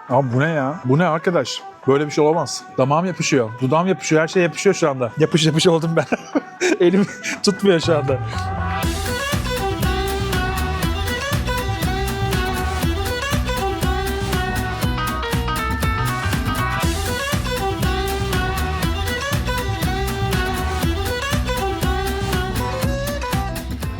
Abi bu ne ya? Bu ne arkadaş? Böyle bir şey olamaz. Damağım yapışıyor, dudağım yapışıyor, her şey yapışıyor şu anda. Yapış yapış oldum ben. Elim tutmuyor şu anda.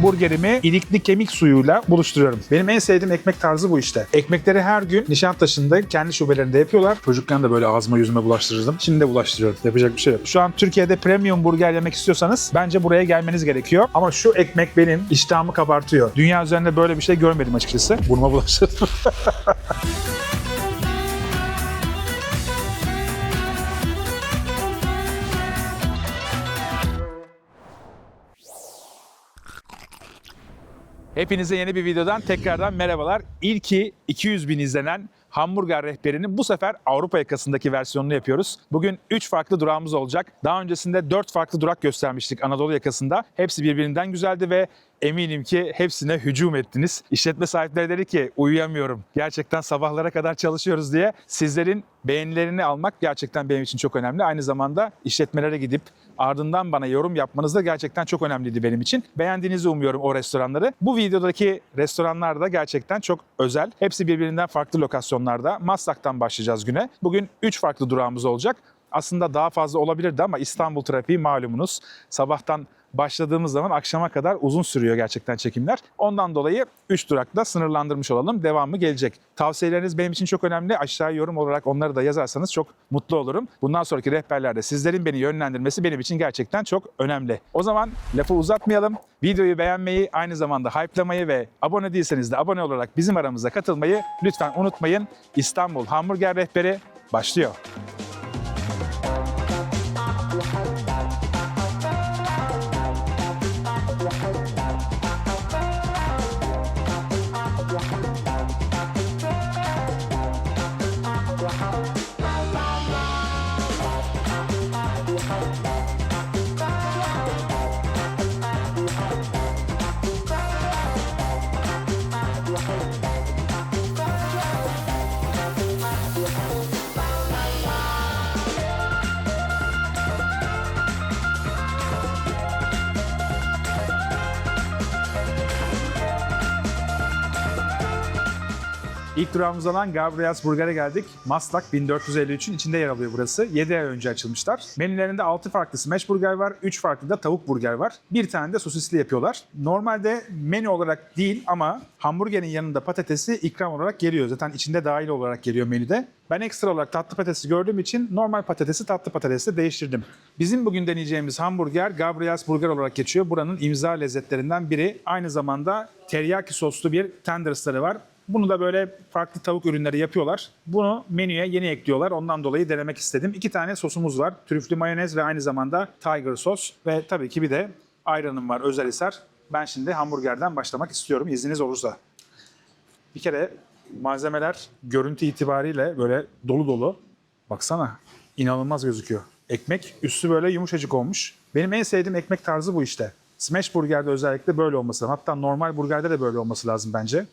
Burgerimi ilikli kemik suyuyla buluşturuyorum. Benim en sevdiğim ekmek tarzı bu işte. Ekmekleri her gün Nişantaşı'nda kendi şubelerinde yapıyorlar. Çocukken de böyle ağzıma yüzüme bulaştırırdım. Şimdi de bulaştırıyorum. Yapacak bir şey yok. Şu an Türkiye'de premium burger yemek istiyorsanız bence buraya gelmeniz gerekiyor. Ama şu ekmek benim iştahımı kabartıyor. Dünya üzerinde böyle bir şey görmedim açıkçası. Burnuma bulaştırdım. Hepinize yeni bir videodan tekrardan merhabalar. İlki 200 bin izlenen Hamburger Rehberi'nin bu sefer Avrupa yakasındaki versiyonunu yapıyoruz. Bugün 3 farklı durağımız olacak. Daha öncesinde 4 farklı durak göstermiştik Anadolu yakasında. Hepsi birbirinden güzeldi ve eminim ki hepsine hücum ettiniz. İşletme sahipleri dedi ki uyuyamıyorum. Gerçekten sabahlara kadar çalışıyoruz diye. Sizlerin beğenilerini almak gerçekten benim için çok önemli. Aynı zamanda işletmelere gidip ardından bana yorum yapmanız da gerçekten çok önemliydi benim için. Beğendiğinizi umuyorum o restoranları. Bu videodaki restoranlar da gerçekten çok özel. Hepsi birbirinden farklı lokasyonlarda. Maslak'tan başlayacağız güne. Bugün 3 farklı durağımız olacak. Aslında daha fazla olabilirdi ama İstanbul trafiği malumunuz. Sabahtan başladığımız zaman akşama kadar uzun sürüyor gerçekten çekimler. Ondan dolayı 3 durakla sınırlandırmış olalım. Devamı gelecek. Tavsiyeleriniz benim için çok önemli. Aşağıya yorum olarak onları da yazarsanız çok mutlu olurum. Bundan sonraki rehberlerde sizlerin beni yönlendirmesi benim için gerçekten çok önemli. O zaman lafı uzatmayalım. Videoyu beğenmeyi, aynı zamanda hype'lamayı ve abone değilseniz de abone olarak bizim aramıza katılmayı lütfen unutmayın. İstanbul Hamburger Rehberi başlıyor. İlk durağımız olan Gabriel's Burger'e geldik. Maslak 1453'ün içinde yer alıyor burası. 7 ay önce açılmışlar. Menülerinde 6 farklı smash burger var, 3 farklı da tavuk burger var. Bir tane de sosisli yapıyorlar. Normalde menü olarak değil ama hamburgerin yanında patatesi ikram olarak geliyor. Zaten içinde dahil olarak geliyor menüde. Ben ekstra olarak tatlı patatesi gördüğüm için normal patatesi tatlı patatesle değiştirdim. Bizim bugün deneyeceğimiz hamburger Gabriel's Burger olarak geçiyor. Buranın imza lezzetlerinden biri. Aynı zamanda teriyaki soslu bir tenders'ları var. Bunu da böyle farklı tavuk ürünleri yapıyorlar. Bunu menüye yeni ekliyorlar. Ondan dolayı denemek istedim. 2 tane sosumuz var. Trüflü mayonez ve aynı zamanda tiger sos. Ve tabii ki bir de ayranım var, özel eser. Ben şimdi hamburgerden başlamak istiyorum izniniz olursa. Bir kere malzemeler görüntü itibariyle böyle dolu dolu. Baksana, inanılmaz gözüküyor. Ekmek üstü böyle yumuşacık olmuş. Benim en sevdiğim ekmek tarzı bu işte. Smash burgerde özellikle böyle olması lazım. Hatta normal burgerde de böyle olması lazım bence.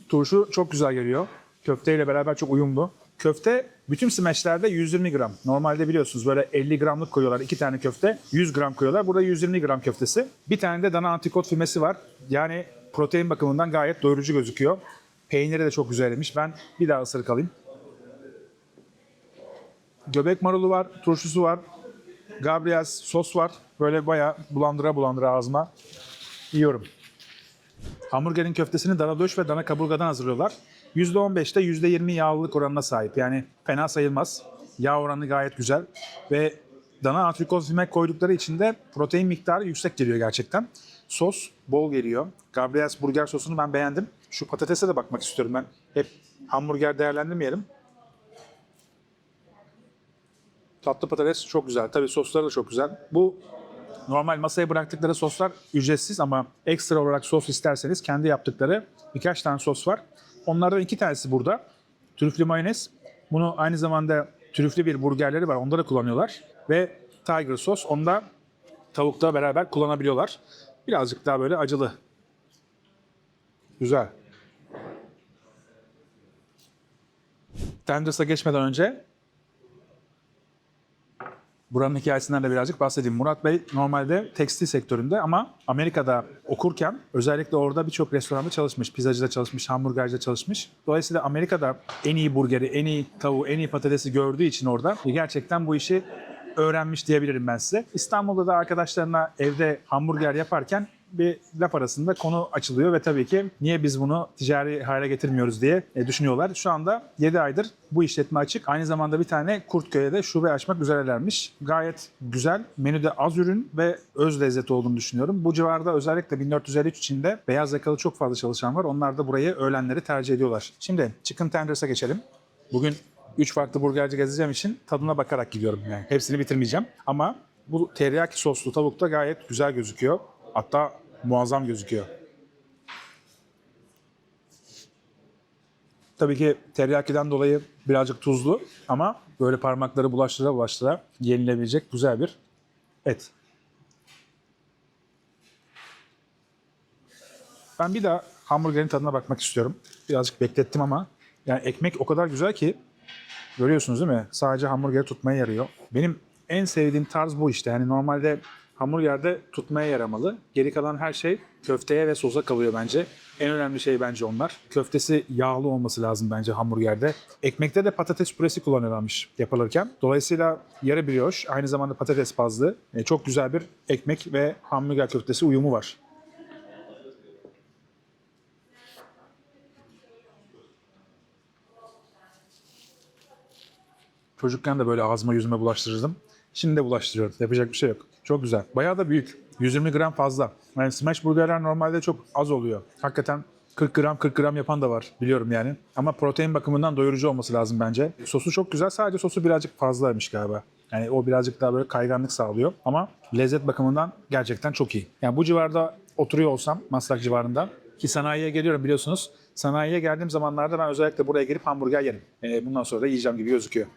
Turşu çok güzel geliyor. Köfteyle beraber çok uyumlu. Köfte bütün smashlerde 120 gram. Normalde biliyorsunuz böyle 50 gramlık koyuyorlar. 2 tane köfte 100 gram koyuyorlar. Burada 120 gram köftesi. Bir tane de dana antrikot fümesi var. Yani protein bakımından gayet doyurucu gözüküyor. Peyniri de çok güzelmiş. Ben bir daha ısırık alayım. Göbek marulu var, turşusu var. Gabriel's sos var. Böyle bayağı bulandıra bulandıra ağzıma yiyorum. Hamburgerin köftesini dana döş ve dana kaburgadan hazırlıyorlar. %15'te %20 yağlılık oranına sahip. Yani fena sayılmaz. Yağ oranı gayet güzel. Ve dana antrikot füme koydukları için de protein miktarı yüksek geliyor gerçekten. Sos bol geliyor. Gabriel's burger sosunu ben beğendim. Şu patatese de bakmak istiyorum ben. Hep hamburger değerlendirmeyelim. Tatlı patates çok güzel. Tabii sosları da çok güzel. Bu normal masaya bıraktıkları soslar ücretsiz ama ekstra olarak sos isterseniz kendi yaptıkları birkaç tane sos var. Onlardan 2 tanesi burada. Trüflü mayonez. Bunu aynı zamanda trüflü bir burgerleri var. Onda da kullanıyorlar. Ve tiger sos. Onu da tavukla beraber kullanabiliyorlar. Birazcık daha böyle acılı. Güzel. Tenders'a geçmeden önce buranın hikayesinden de birazcık bahsedeyim. Murat Bey normalde tekstil sektöründe ama Amerika'da okurken özellikle orada birçok restoranda çalışmış. Pizzacıda çalışmış, hamburgercide çalışmış. Dolayısıyla Amerika'da en iyi burgeri, en iyi tavuğu, en iyi patatesi gördüğü için orada gerçekten bu işi öğrenmiş diyebilirim ben size. İstanbul'da da arkadaşlarına evde hamburger yaparken bir laf arasında konu açılıyor ve tabii ki niye biz bunu ticari hale getirmiyoruz diye düşünüyorlar. Şu anda 7 aydır bu işletme açık. Aynı zamanda bir tane Kurtköy'e de şube açmak üzerelermiş. Gayet güzel. Menüde az ürün ve öz lezzet olduğunu düşünüyorum. Bu civarda özellikle 1453 içinde beyaz yakalı çok fazla çalışan var. Onlar da burayı öğlenleri tercih ediyorlar. Şimdi Chicken Tenders'a geçelim. Bugün 3 farklı burgerci gezeceğim için tadına bakarak gidiyorum yani. Hepsini bitirmeyeceğim ama bu teriyaki soslu tavuk da gayet güzel gözüküyor. Hatta muazzam gözüküyor. Tabii ki teriyakiden dolayı birazcık tuzlu ama böyle parmakları bulaştıra bulaştıra yenilebilecek güzel bir et. Ben bir daha hamburgerin tadına bakmak istiyorum. Birazcık beklettim ama yani ekmek o kadar güzel ki görüyorsunuz değil mi? Sadece hamburgeri tutmaya yarıyor. Benim en sevdiğim tarz bu işte. Yani normalde hamburgerde tutmaya yaramalı. Geri kalan her şey köfteye ve sosa kalıyor bence. En önemli şey bence onlar. Köftesi yağlı olması lazım bence hamburgerde. Ekmekte de patates püresi kullanılmış yapılırken. Dolayısıyla yarı brioche, aynı zamanda patates bazlı. Çok güzel bir ekmek ve hamburger köftesi uyumu var. Çocukken de böyle ağzıma yüzüme bulaştırırdım. Şimdi de bulaştırıyorum. Yapacak bir şey yok. Çok güzel. Bayağı da büyük. 120 gram fazla. Yani smash burgerler normalde çok az oluyor. Hakikaten 40 gram 40 gram yapan da var biliyorum yani. Ama protein bakımından doyurucu olması lazım bence. Sosu çok güzel. Sadece sosu birazcık fazlaymış galiba. Yani o birazcık daha böyle kayganlık sağlıyor. Ama lezzet bakımından gerçekten çok iyi. Yani bu civarda oturuyor olsam Maslak civarında ki sanayiye geliyorum biliyorsunuz. Sanayiye geldiğim zamanlarda ben özellikle buraya gelip hamburger yerim. Bundan sonra da yiyeceğim gibi gözüküyor.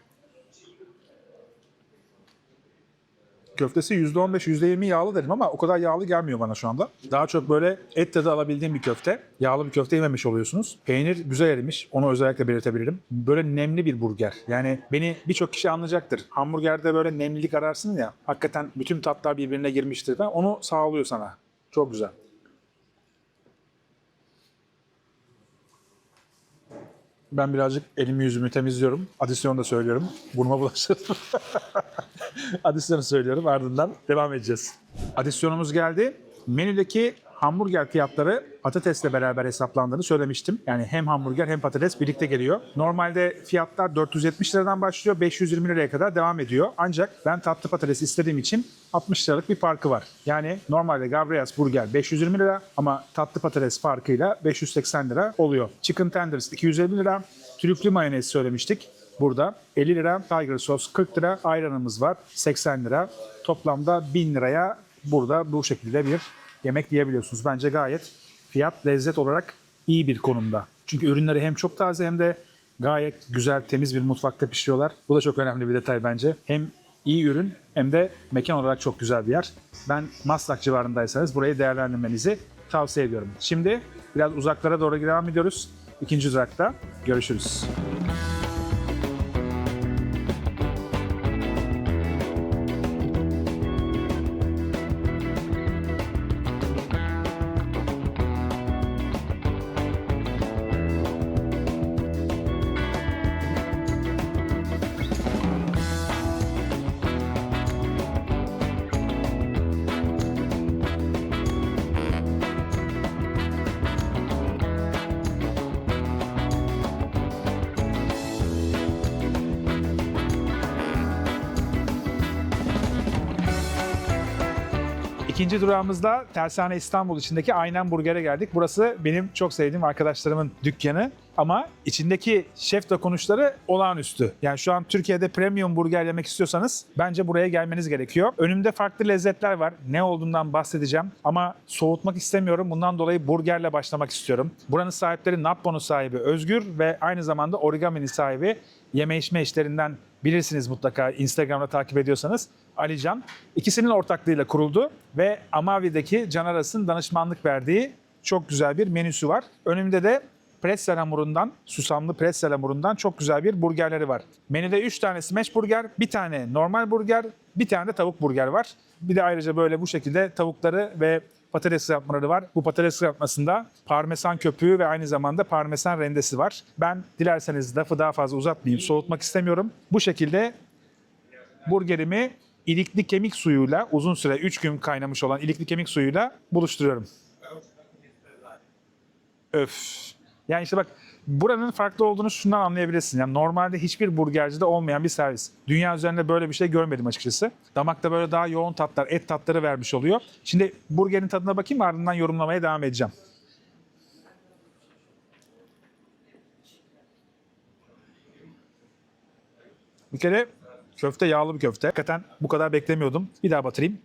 Köftesi %15, %20 yağlı dedim ama o kadar yağlı gelmiyor bana şu anda. Daha çok böyle et tadı alabildiğim bir köfte. Yağlı bir köfte yememiş oluyorsunuz. Peynir güzel erimiş. Onu özellikle belirtebilirim. Böyle nemli bir burger. Yani beni birçok kişi anlayacaktır. Hamburgerde böyle nemlilik ararsın ya. Hakikaten bütün tatlar birbirine girmiştir. Onu sağlıyor sana. Çok güzel. Ben birazcık elimi yüzümü temizliyorum. Adisyon da söylüyorum. Burnuma bulaştırdım. Adisyonu söylüyorum. Ardından devam edeceğiz. Adisyonumuz geldi. Menüdeki hamburger fiyatları patatesle beraber hesaplandığını söylemiştim. Yani hem hamburger hem patates birlikte geliyor. Normalde fiyatlar 470 liradan başlıyor, 520 liraya kadar devam ediyor. Ancak ben tatlı patates istediğim için 60 liralık bir farkı var. Yani normalde Gabriel's Burger 520 lira ama tatlı patates farkıyla 580 lira oluyor. Chicken Tenders 250 lira. Trüflü mayonez söylemiştik. Burada 50 lira, Tiger Sauce 40 lira, ayranımız var 80 lira. Toplamda 1000 liraya burada bu şekilde bir yemek yiyebiliyorsunuz. Bence gayet fiyat, lezzet olarak iyi bir konumda. Çünkü ürünleri hem çok taze hem de gayet güzel, temiz bir mutfakta pişiriyorlar. Bu da çok önemli bir detay bence. Hem iyi ürün hem de mekan olarak çok güzel bir yer. Ben Maslak civarındaysanız burayı değerlendirmenizi tavsiye ediyorum. Şimdi biraz uzaklara doğru devam ediyoruz. İkinci durakta görüşürüz. İkinci durağımızda Tersane İstanbul içindeki Aynen Burger'e geldik. Burası benim çok sevdiğim arkadaşlarımın dükkanı. Ama içindeki şef dokunuşları olağanüstü. Yani şu an Türkiye'de premium burger yemek istiyorsanız bence buraya gelmeniz gerekiyor. Önümde farklı lezzetler var. Ne olduğundan bahsedeceğim. Ama soğutmak istemiyorum. Bundan dolayı burgerle başlamak istiyorum. Buranın sahipleri Nappo'nun sahibi Özgür ve aynı zamanda Origami'nin sahibi yeme içme işlerinden bilirsiniz mutlaka Instagram'da takip ediyorsanız. Alican. İkisinin ortaklığıyla kuruldu ve Amavi'deki Can Aras'ın danışmanlık verdiği çok güzel bir menüsü var. Önümde de pretzel hamurundan, susamlı pretzel hamurundan çok güzel bir burgerleri var. Menüde 3 tane smash burger, bir tane normal burger, bir tane de tavuk burger var. Bir de ayrıca böyle bu şekilde tavukları ve patates kızartmaları var. Bu patates kızartmasında parmesan köpüğü ve aynı zamanda parmesan rendesi var. Ben dilerseniz lafı daha fazla uzatmayayım, soğutmak istemiyorum. Bu şekilde burgerimi ilikli kemik suyuyla, uzun süre 3 gün kaynamış olan ilikli kemik suyuyla buluşturuyorum. Öf. Yani işte bak, buranın farklı olduğunu şundan anlayabilirsin. Yani normalde hiçbir burgercide olmayan bir servis. Dünya üzerinde böyle bir şey görmedim açıkçası. Damakta böyle daha yoğun tatlar, et tatları vermiş oluyor. Şimdi burgerin tadına bakayım, ardından yorumlamaya devam edeceğim. Bir kere köfte yağlı bir köfte. Hakikaten bu kadar beklemiyordum. Bir daha batırayım.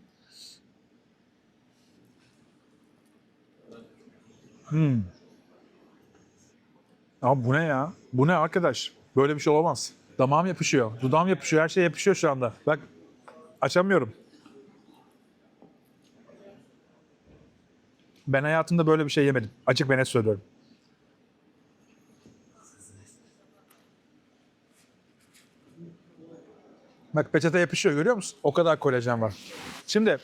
Abi bu ne ya? Bu ne arkadaş? Böyle bir şey olamaz. Damağım yapışıyor, dudağım yapışıyor, her şey yapışıyor şu anda. Bak, açamıyorum. Ben hayatımda böyle bir şey yemedim. Açık ve net söylüyorum. Bak, peçete yapışıyor, görüyor musun? O kadar kolajen var. Şimdi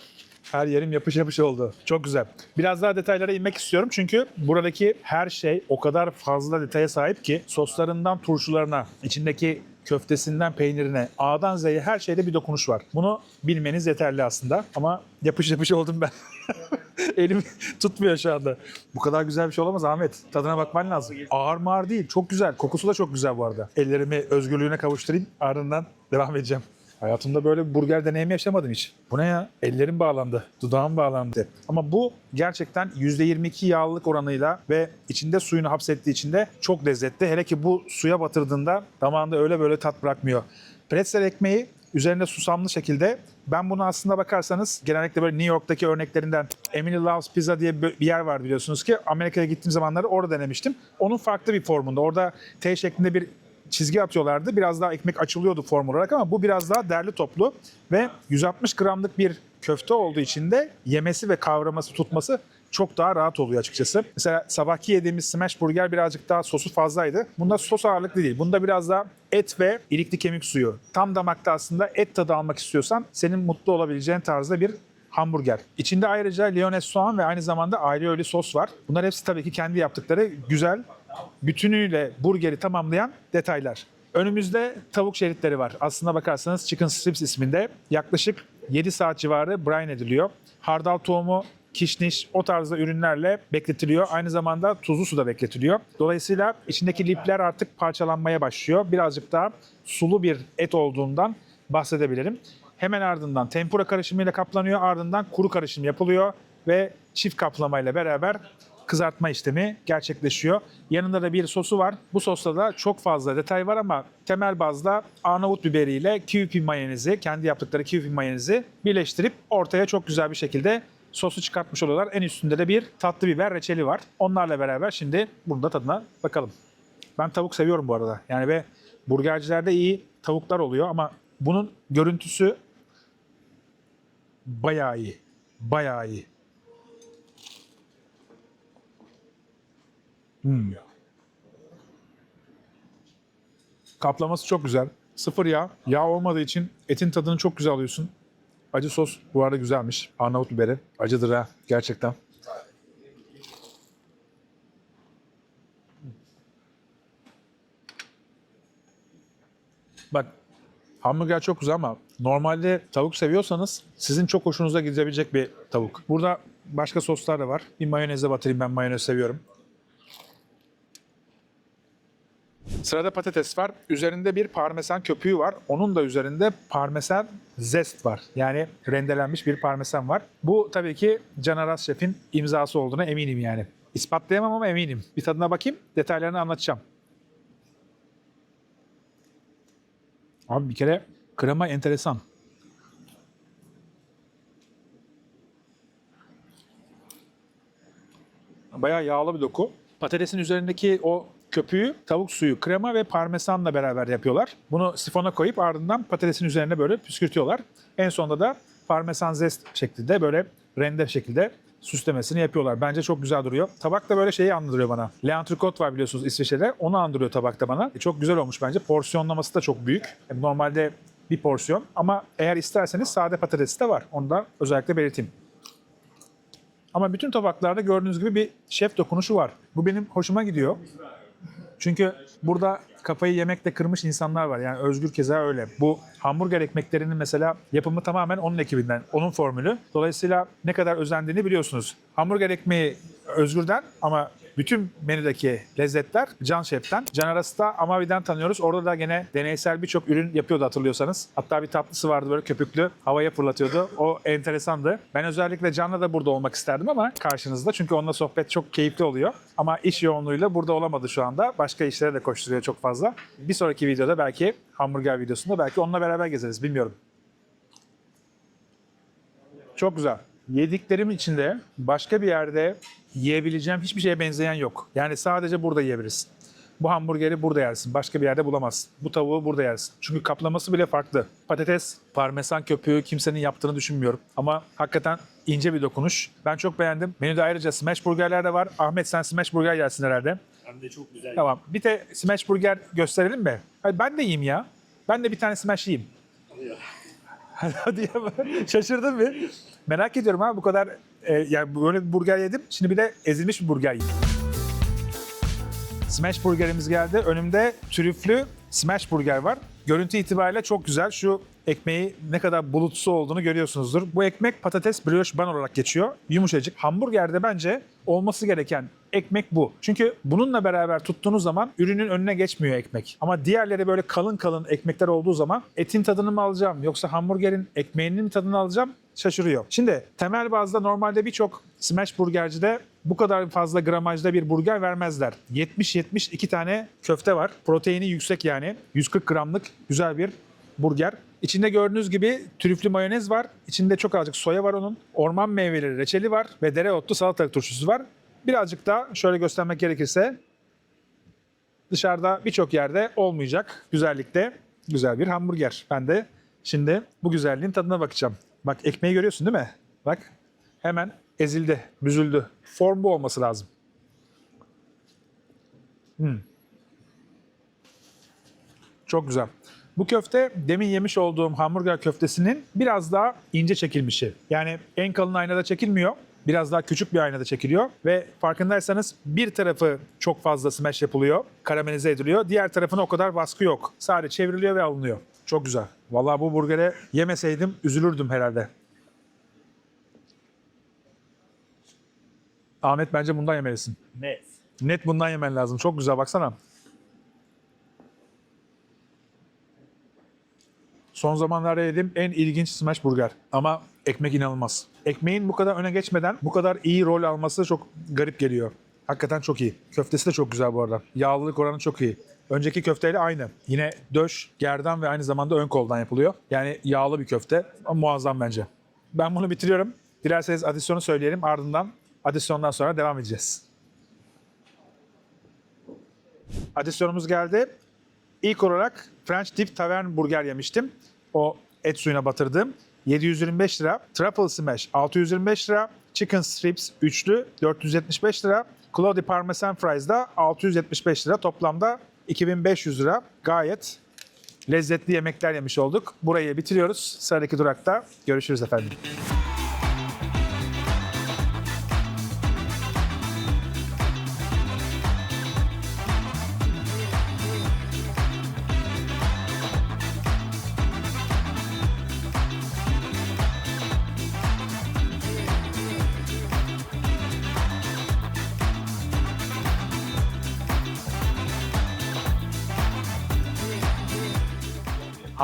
her yerim yapış yapış oldu. Çok güzel. Biraz daha detaylara inmek istiyorum çünkü buradaki her şey o kadar fazla detaya sahip ki soslarından turşularına, içindeki köftesinden peynirine, A'dan Z'ye her şeyde bir dokunuş var. Bunu bilmeniz yeterli aslında ama yapış yapış oldum ben. Elim tutmuyor şu anda. Bu kadar güzel bir şey olamaz Ahmet. Tadına bakman lazım. Ağır mağır değil. Çok güzel. Kokusu da çok güzel bu arada. Ellerimi özgürlüğüne kavuşturayım. Ardından devam edeceğim. Hayatımda böyle bir burger deneyimi yaşamadım hiç. Bu ne ya? Ellerim bağlandı. Dudağım bağlandı. Ama bu gerçekten %22 yağlılık oranıyla ve içinde suyunu hapsettiği için de çok lezzetli. Hele ki bu suya batırdığında damağında öyle böyle tat bırakmıyor. Pretzel ekmeği üzerinde susamlı şekilde. Ben bunu aslında bakarsanız genellikle böyle New York'taki örneklerinden Emily Loves Pizza diye bir yer var biliyorsunuz ki. Amerika'ya gittiğim zamanları orada denemiştim. Onun farklı bir formunda. Orada T şeklinde bir çizgi atıyorlardı. Biraz daha ekmek açılıyordu form olarak ama bu biraz daha derli toplu ve 160 gramlık bir köfte olduğu için de yemesi ve kavraması, tutması çok daha rahat oluyor açıkçası. Mesela sabahki yediğimiz smash burger birazcık daha sosu fazlaydı. Bunda sos ağırlıklı değil. Bunda biraz daha et ve ilikli kemik suyu. Tam damakta aslında et tadı almak istiyorsan senin mutlu olabileceğin tarzda bir hamburger. İçinde ayrıca Lyonnaise soğan ve aynı zamanda aile öğeli sos var. Bunlar hepsi tabii ki kendi yaptıkları güzel, bütünüyle burgeri tamamlayan detaylar. Önümüzde tavuk şeritleri var. Aslına bakarsanız Chicken Strips isminde yaklaşık 7 saat civarı brine ediliyor. Hardal tohumu, kişniş o tarzda ürünlerle bekletiliyor. Aynı zamanda tuzlu suda bekletiliyor. Dolayısıyla içindeki lipler artık parçalanmaya başlıyor. Birazcık daha sulu bir et olduğundan bahsedebilirim. Hemen ardından tempura karışımıyla kaplanıyor. Ardından kuru karışım yapılıyor ve çift kaplamayla beraber kızartma işlemi gerçekleşiyor. Yanında da bir sosu var. Bu sosta da çok fazla detay var ama temel bazda Arnavut biberiyle Kewpie mayonezi, kendi yaptıkları Kewpie mayonezi birleştirip ortaya çok güzel bir şekilde sosu çıkartmış oluyorlar. En üstünde de bir tatlı biber reçeli var. Onlarla beraber şimdi burada tadına bakalım. Ben tavuk seviyorum bu arada. Yani ve burgercilerde iyi tavuklar oluyor ama bunun görüntüsü bayağı iyi. Bayağı iyi. Kaplaması çok güzel. Sıfır yağ. Yağ olmadığı için etin tadını çok güzel alıyorsun. Acı sos bu arada güzelmiş. Arnavut biberi. Acıdır ha gerçekten. Bak, hamburger çok güzel ama normalde tavuk seviyorsanız sizin çok hoşunuza gidebilecek bir tavuk. Burada başka soslar da var. Bir mayoneze batırayım, ben mayonez seviyorum. Sırada patates var. Üzerinde bir parmesan köpüğü var. Onun da üzerinde parmesan zest var. Yani rendelenmiş bir parmesan var. Bu tabii ki Can Aras Şef'in imzası olduğuna eminim yani. İspatlayamam ama eminim. Bir tadına bakayım, detaylarını anlatacağım. Abi bir kere krema enteresan. Bayağı yağlı bir doku. Patatesin üzerindeki o köpüğü tavuk suyu, krema ve parmesanla beraber yapıyorlar. Bunu sifona koyup ardından patatesin üzerine böyle püskürtüyorlar. En sonunda da parmesan zest şeklinde böyle rende şekilde süslemesini yapıyorlar. Bence çok güzel duruyor. Tabak da böyle şeyi andırıyor bana. L'Entrecôte var biliyorsunuz İsviçre'de. Onu andırıyor tabakta bana. Çok güzel olmuş bence. Porsiyonlaması da çok büyük. Normalde bir porsiyon ama eğer isterseniz sade patatesi de var. Onu da özellikle belirteyim. Ama bütün tabaklarda gördüğünüz gibi bir şef dokunuşu var. Bu benim hoşuma gidiyor. Çünkü burada kafayı yemekle kırmış insanlar var. Yani Özgür keza öyle. Bu hamburger ekmeklerinin mesela yapımı tamamen onun ekibinden, onun formülü. Dolayısıyla ne kadar özendiğini biliyorsunuz. Hamburger ekmeği Özgür'den ama bütün menüdeki lezzetler Can Şef'ten. Can Aras'ı da Amavi'den tanıyoruz. Orada da gene deneysel birçok ürün yapıyordu hatırlıyorsanız. Hatta bir tatlısı vardı böyle köpüklü. Havaya fırlatıyordu. O enteresandı. Ben özellikle Can'la da burada olmak isterdim ama karşınızda. Çünkü onunla sohbet çok keyifli oluyor. Ama iş yoğunluğuyla burada olamadı şu anda. Başka işlere de koşturuyor çok fazla. Bir sonraki videoda belki hamburger videosunda belki onunla beraber gezeriz. Bilmiyorum. Çok güzel. Yediklerim içinde başka bir yerde yiyebileceğim hiçbir şeye benzeyen yok. Yani sadece burada yiyebilirsin. Bu hamburgeri burada yersin. Başka bir yerde bulamazsın. Bu tavuğu burada yersin. Çünkü kaplaması bile farklı. Patates, parmesan köpüğü kimsenin yaptığını düşünmüyorum. Ama hakikaten ince bir dokunuş. Ben çok beğendim. Menüde ayrıca smash burgerler de var. Ahmet sen smash burger yersin herhalde. Hem de çok güzel. Tamam. Bir de smash burger gösterelim mi? Hayır, ben de yiyeyim ya. Ben de bir tane smash yiyeyim. Hadi ya. Şaşırdın mı? Merak ediyorum ha bu kadar yani böyle bir burger yedim. Şimdi bir de ezilmiş bir burger yiyeyim. Smash burgerimiz geldi. Önümde trüflü smash burger var. Görüntü itibariyle çok güzel. Şu ekmeği ne kadar bulutsu olduğunu görüyorsunuzdur. Bu ekmek patates brioche bun olarak geçiyor. Yumuşacık. Hamburgerde bence olması gereken ekmek bu. Çünkü bununla beraber tuttuğunuz zaman ürünün önüne geçmiyor ekmek. Ama diğerleri böyle kalın kalın ekmekler olduğu zaman etin tadını mı alacağım yoksa hamburgerin ekmeğinin mi tadını alacağım şaşırıyor. Şimdi temel bazda normalde birçok smash burgercide bu kadar fazla gramajda bir burger vermezler. 70-72 tane köfte var. Proteini yüksek yani. 140 gramlık güzel bir burger. İçinde gördüğünüz gibi trüflü mayonez var. İçinde çok azıcık soya var onun. Orman meyveleri reçeli var ve dereotlu salatalık turşusu var. Birazcık da şöyle göstermek gerekirse dışarıda birçok yerde olmayacak güzellikte güzel bir hamburger. Ben de şimdi bu güzelliğin tadına bakacağım. Bak ekmeği görüyorsun değil mi? Bak hemen ezildi, büzüldü. Form bu olması lazım. Çok güzel. Bu köfte demin yemiş olduğum hamburger köftesinin biraz daha ince çekilmişi. Yani en kalın aynada çekilmiyor. Biraz daha küçük bir aynada çekiliyor. Ve farkındaysanız bir tarafı çok fazla smash yapılıyor. Karamelize ediliyor. Diğer tarafına o kadar baskı yok. Sadece çevriliyor ve alınıyor. Çok güzel. Vallahi bu burgere yemeseydim üzülürdüm herhalde. Ahmet bence bundan yemelisin. Net. Net bundan yemen lazım. Çok güzel baksana. Son zamanlarda yediğim en ilginç smash burger. Ama ekmek inanılmaz. Ekmeğin bu kadar öne geçmeden bu kadar iyi rol alması çok garip geliyor. Hakikaten çok iyi. Köftesi de çok güzel bu arada. Yağlılık oranı çok iyi. Önceki köfteyle aynı. Yine döş, gerdan ve aynı zamanda ön koldan yapılıyor. Yani yağlı bir köfte ama muazzam bence. Ben bunu bitiriyorum. Dilerseniz adisyonu söyleyelim. Ardından adisyondan sonra devam edeceğiz. Adisyonumuz geldi. İlk olarak French Dip Tavern Burger yemiştim. O et suyuna batırdığım. 725 lira. Truffle Smash 625 lira. Chicken Strips üçlü 475 lira. Claudie Parmesan Fries da 675 lira. Toplamda 2500 lira. Gayet lezzetli yemekler yemiş olduk. Burayı bitiriyoruz. Sıradaki durakta görüşürüz efendim.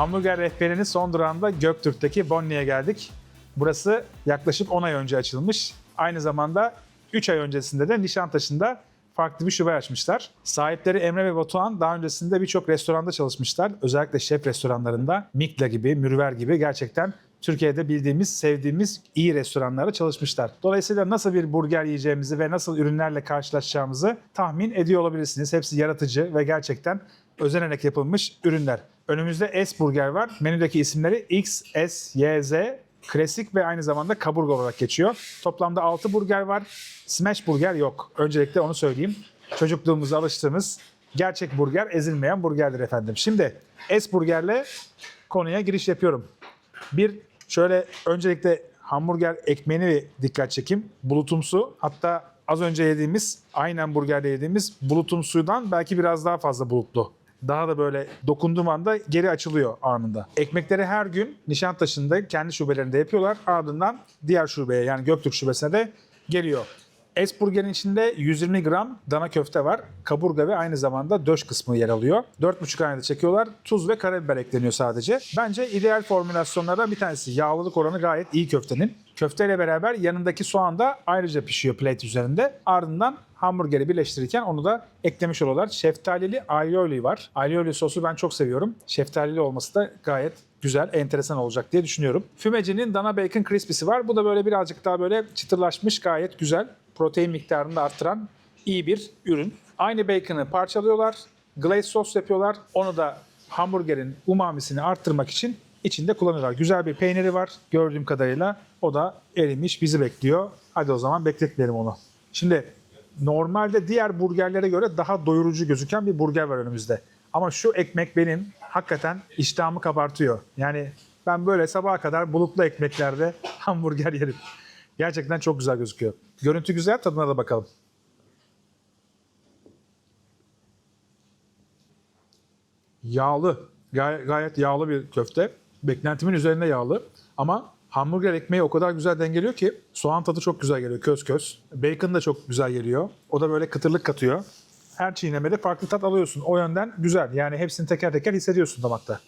Hamburger rehberinin son durağında Göktürk'teki Bonnie'ye geldik. Burası yaklaşık 10 ay önce açılmış. Aynı zamanda 3 ay öncesinde de Nişantaşı'nda farklı bir şube açmışlar. Sahipleri Emre ve Batuhan daha öncesinde birçok restoranda çalışmışlar. Özellikle şef restoranlarında Mikla gibi, Mürver gibi gerçekten Türkiye'de bildiğimiz, sevdiğimiz iyi restoranlarda çalışmışlar. Dolayısıyla nasıl bir burger yiyeceğimizi ve nasıl ürünlerle karşılaşacağımızı tahmin ediyor olabilirsiniz. Hepsi yaratıcı ve gerçekten özenerek yapılmış ürünler. Önümüzde S Burger var. Menüdeki isimleri X, S, Y, Z klasik ve aynı zamanda kaburga olarak geçiyor. Toplamda 6 burger var. Smash burger yok. Öncelikle onu söyleyeyim. Çocukluğumuzda alıştığımız gerçek burger, ezilmeyen burgerdir efendim. Şimdi S-Burger'le konuya giriş yapıyorum. Bir şöyle öncelikle hamburger ekmeğini bir dikkat çekeyim. Bulutumsu, hatta az önce yediğimiz, aynen burgerde yediğimiz bulutumsudan belki biraz daha fazla bulutlu. Daha da böyle dokunduğum anda geri açılıyor anında. Ekmekleri her gün Nişantaşı'nda kendi şubelerinde yapıyorlar. Ardından diğer şubeye, yani Göktürk şubesine de geliyor. S-Burger'in içinde 120 gram dana köfte var. Kaburga ve aynı zamanda döş kısmı yer alıyor. 4,5 hanede çekiyorlar. Tuz ve karabiber ekleniyor sadece. Bence ideal formülasyonlardan bir tanesi. Yağlılık oranı gayet iyi köftenin. Köfteyle beraber yanındaki soğan da ayrıca pişiyor plate üzerinde. Ardından hamburgeri birleştirirken onu da eklemiş oluyorlar. Şeftalili aioli var. Aioli sosu ben çok seviyorum. Şeftalili olması da gayet güzel, enteresan olacak diye düşünüyorum. Fümeci'nin dana bacon crispy'si var. Bu da böyle birazcık daha böyle çıtırlaşmış, gayet güzel. Protein miktarını da arttıran iyi bir ürün. Aynı bacon'ı parçalıyorlar, glaze sos yapıyorlar. Onu da hamburgerin umamisini arttırmak için içinde kullanıyorlar. Güzel bir peyniri var gördüğüm kadarıyla. O da erimiş, bizi bekliyor. Hadi o zaman bekletmeyelim onu. Şimdi normalde diğer burgerlere göre daha doyurucu gözüken bir burger var önümüzde. Ama şu ekmek benim hakikaten iştahımı kabartıyor. Yani ben böyle sabaha kadar bulutlu ekmeklerde hamburger yerim. Gerçekten çok güzel gözüküyor. Görüntü güzel, tadına da bakalım. Yağlı, gayet yağlı bir köfte. Beklentimin üzerinde yağlı. Ama hamburger ekmeği o kadar güzel dengeliyor ki soğan tadı çok güzel geliyor, köz köz. Bacon da çok güzel geliyor. O da böyle kıtırlık katıyor. Her çiğnemede farklı tat alıyorsun. O yönden güzel. Yani hepsini teker teker hissediyorsun damakta.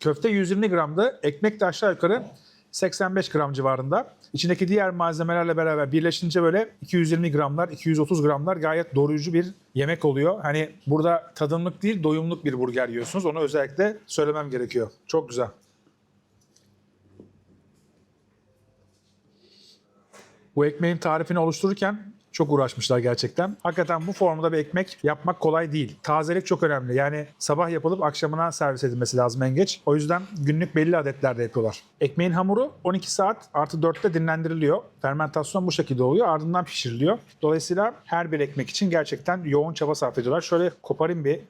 Köfte 120 gramdı. Ekmek de aşağı yukarı 85 gram civarında. İçindeki diğer malzemelerle beraber birleşince böyle 220 gramlar, 230 gramlar gayet doyurucu bir yemek oluyor. Hani burada tadımlık değil, doyumluk bir burger yiyorsunuz. Onu özellikle söylemem gerekiyor. Çok güzel. Bu ekmeğin tarifini oluştururken çok uğraşmışlar gerçekten. Hakikaten bu formda bir ekmek yapmak kolay değil. Tazelik çok önemli. Yani sabah yapılıp akşamına servis edilmesi lazım en geç. O yüzden günlük belli adetlerde yapıyorlar. Ekmeğin hamuru 12 saat artı 4'te dinlendiriliyor. Fermentasyon bu şekilde oluyor. Ardından pişiriliyor. Dolayısıyla her bir ekmek için gerçekten yoğun çaba sarf ediyorlar. Şöyle koparayım bir.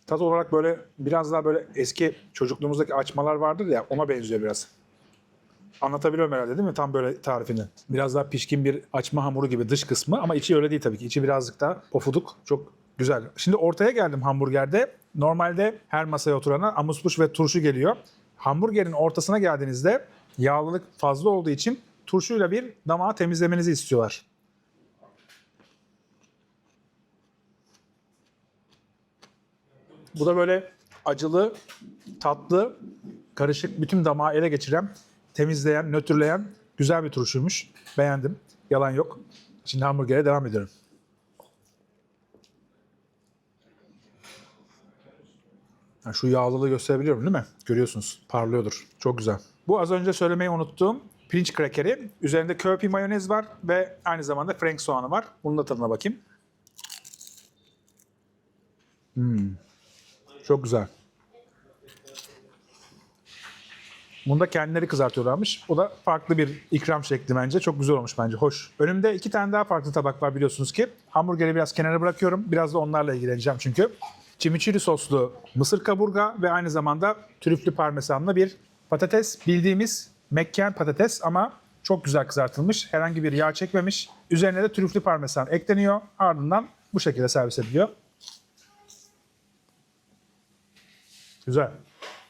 Tat olarak böyle biraz daha böyle eski çocukluğumuzdaki açmalar vardır ya, ona benziyor biraz. Anlatabiliyorum herhalde değil mi? Tam böyle tarifini. Biraz daha pişkin bir açma hamuru gibi dış kısmı ama içi öyle değil tabii ki. İçi birazcık daha pofuduk. Çok güzel. Şimdi ortaya geldim hamburgerde. Normalde her masaya oturana amusmuş ve turşu geliyor. Hamburgerin ortasına geldiğinizde yağlılık fazla olduğu için turşuyla bir damağı temizlemenizi istiyorlar. Bu da böyle acılı, tatlı, karışık, bütün damağı ele geçiren, temizleyen, nötrleyen güzel bir turşuymuş. Beğendim. Yalan yok. Şimdi hamburgere devam ediyorum. Ha, şu yağlılığı gösterebiliyorum değil mi? Görüyorsunuz. Parlıyordur. Çok güzel. Bu az önce söylemeyi unuttuğum pirinç krekeri. Üzerinde köpi mayonez var ve aynı zamanda frank soğanı var. Bunun da tadına bakayım. Çok güzel. Bunu da kendileri kızartıyorlarmış. O da farklı bir ikram şekli bence. Çok güzel olmuş bence. Hoş. Önümde 2 tane daha farklı tabak var biliyorsunuz ki. Hamburgeri biraz kenara bırakıyorum. Biraz da onlarla ilgileneceğim çünkü. Chimichurri soslu mısır kaburga ve aynı zamanda trüflü parmesanlı bir patates. Bildiğimiz Mekken patates ama çok güzel kızartılmış. Herhangi bir yağ çekmemiş. Üzerine de trüflü parmesan ekleniyor. Ardından bu şekilde servis ediliyor. Güzel.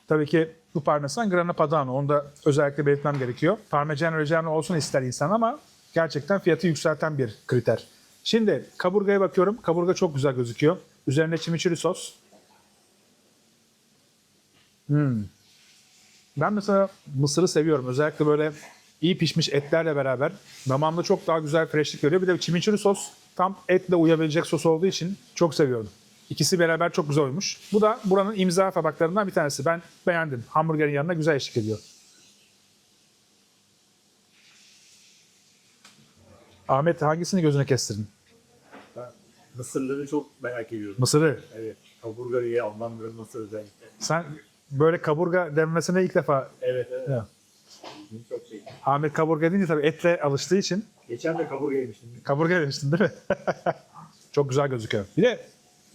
Tabii ki bu parmesan Grana Padano. Onu da özellikle belirtmem gerekiyor. Parmigiano Reggiano olsun ister insan ama gerçekten fiyatı yükselten bir kriter. Şimdi kaburgaya bakıyorum. Kaburga çok güzel gözüküyor. Üzerinde chimichurri sos. Ben mesela mısırı seviyorum. Özellikle böyle iyi pişmiş etlerle beraber damağımda çok daha güzel freshlik veriyor. Bir de chimichurri sos tam etle uyabilecek sos olduğu için çok seviyorum. İkisi beraber çok güzel olmuş. Bu da buranın imza tabaklarından bir tanesi. Ben beğendim. Hamburgerin yanına güzel eşlik ediyor. Ahmet hangisini gözüne kestirdin? Mısırları çok merak ediyorum. Mısırı. Evet. Kaburgayı Almanların nasıl özellikle. Sen böyle kaburga denmesine ilk defa Evet, evet. Ya. Çok şey. Ahmet kaburga deyince tabii etle alıştığı için Geçen de kaburga yemiştim. kaburga demiştin değil mi? Çok güzel gözüküyor. Bir de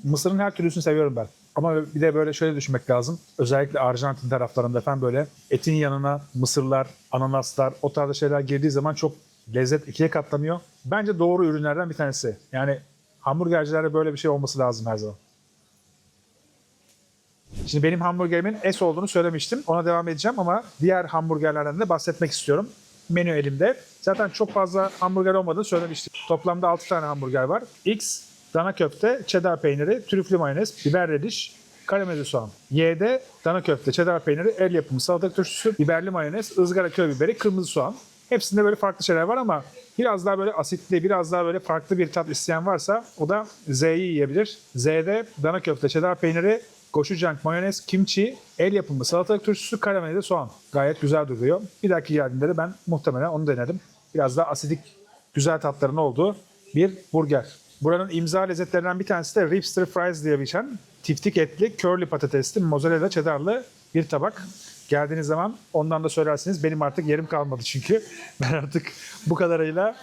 mısırın her türlüsünü seviyorum ben. Ama bir de böyle şöyle düşünmek lazım. Özellikle Arjantin taraflarında falan böyle etin yanına mısırlar, ananaslar, o tarz şeyler girdiği zaman çok lezzet ikiye katlanıyor. Bence doğru ürünlerden bir tanesi. Yani hamburgercilerde böyle bir şey olması lazım her zaman. Şimdi benim hamburgerimin S olduğunu söylemiştim. Ona devam edeceğim ama diğer hamburgerlerden de bahsetmek istiyorum. Menü elimde. Zaten çok fazla hamburger olmadığını söylemiştim. Toplamda 6 tane hamburger var. X, dana köfte, cheddar peyniri, trüflü mayonez, biber rediş, karamelize soğan. Y'de dana köfte, cheddar peyniri, el yapımı salatalık turşusu, biberli mayonez, ızgara köy biberi, kırmızı soğan. Hepsinde böyle farklı şeyler var ama biraz daha böyle asitli, biraz daha böyle farklı bir tat isteyen varsa o da Z'yi yiyebilir. Z'de dana köfte, cheddar peyniri, gochujang, mayonez, kimchi, el yapımı salatalık turşusu, karamelize soğan. Gayet güzel duruyor. Bir dahaki geldiğinde de ben muhtemelen onu denedim. Biraz daha asidik, güzel tatların olduğu bir burger. Buranın imza lezzetlerinden bir tanesi de Ripster Fries diye geçen tiftik etli, curly patatesli, mozzarella cheddarlı bir tabak. Geldiğiniz zaman ondan da söylersiniz. Benim artık yerim kalmadı çünkü. Ben artık bu kadarıyla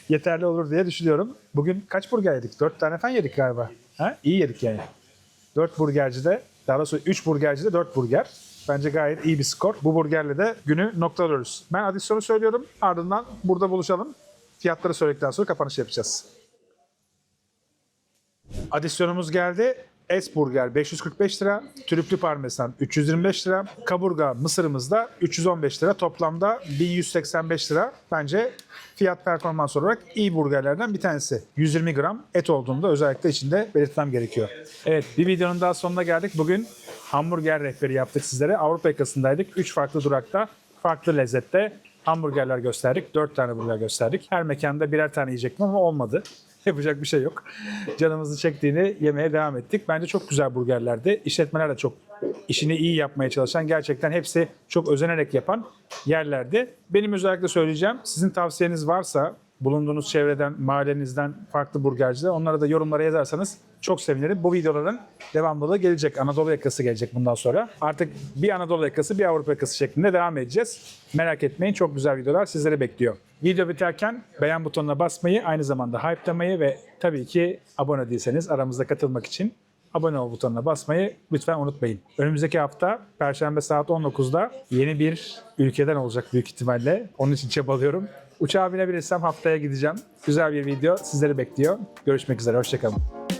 yeterli olur diye düşünüyorum. Bugün kaç burger yedik? 4 tane falan yedik galiba. Ha? İyi yedik yani. 4 burgercide, daha doğrusu 3 burgercide 4 burger. Bence gayet iyi bir skor. Bu burgerle de günü noktalıyoruz. Ben adisyonu söylüyorum. Ardından burada buluşalım. Fiyatları söyledikten sonra kapanış yapacağız. Adisyonumuz geldi. S-Burger 545 lira, trüflü parmesan 325 lira, kaburga mısırımız da 315 lira. Toplamda 1185 lira. Bence fiyat performans olarak iyi burgerlerden bir tanesi. 120 gram et olduğunda özellikle içinde belirtmem gerekiyor. Evet, bir videonun daha sonuna geldik. Bugün hamburger rehberi yaptık sizlere. Avrupa yakasındaydık. 3 farklı durakta, farklı lezzette hamburgerler gösterdik. 4 tane burger gösterdik. Her mekanda birer tane yiyecektim ama olmadı. Yapacak bir şey yok. Canımızı çektiğini yemeye devam ettik. Bence çok güzel burgerlerdi. İşletmeler de çok işini iyi yapmaya çalışan, gerçekten hepsi çok özenerek yapan yerlerdi. Benim özellikle söyleyeceğim, sizin tavsiyeniz varsa bulunduğunuz çevreden, mahallenizden farklı burgerciler, onlara da yorumlara yazarsanız çok sevinirim. Bu videoların devamlılığı gelecek. Anadolu yakası gelecek bundan sonra. Artık bir Anadolu yakası, bir Avrupa yakası şeklinde devam edeceğiz. Merak etmeyin, çok güzel videolar sizleri bekliyor. Video biterken beğen butonuna basmayı, aynı zamanda hype'lamayı ve tabii ki abone değilseniz aramıza katılmak için abone ol butonuna basmayı lütfen unutmayın. Önümüzdeki hafta Perşembe saat 19'da yeni bir ülkeden olacak büyük ihtimalle. Onun için çabalıyorum. Uçağa binebilirsem haftaya gideceğim. Güzel bir video sizleri bekliyor. Görüşmek üzere, hoşçakalın.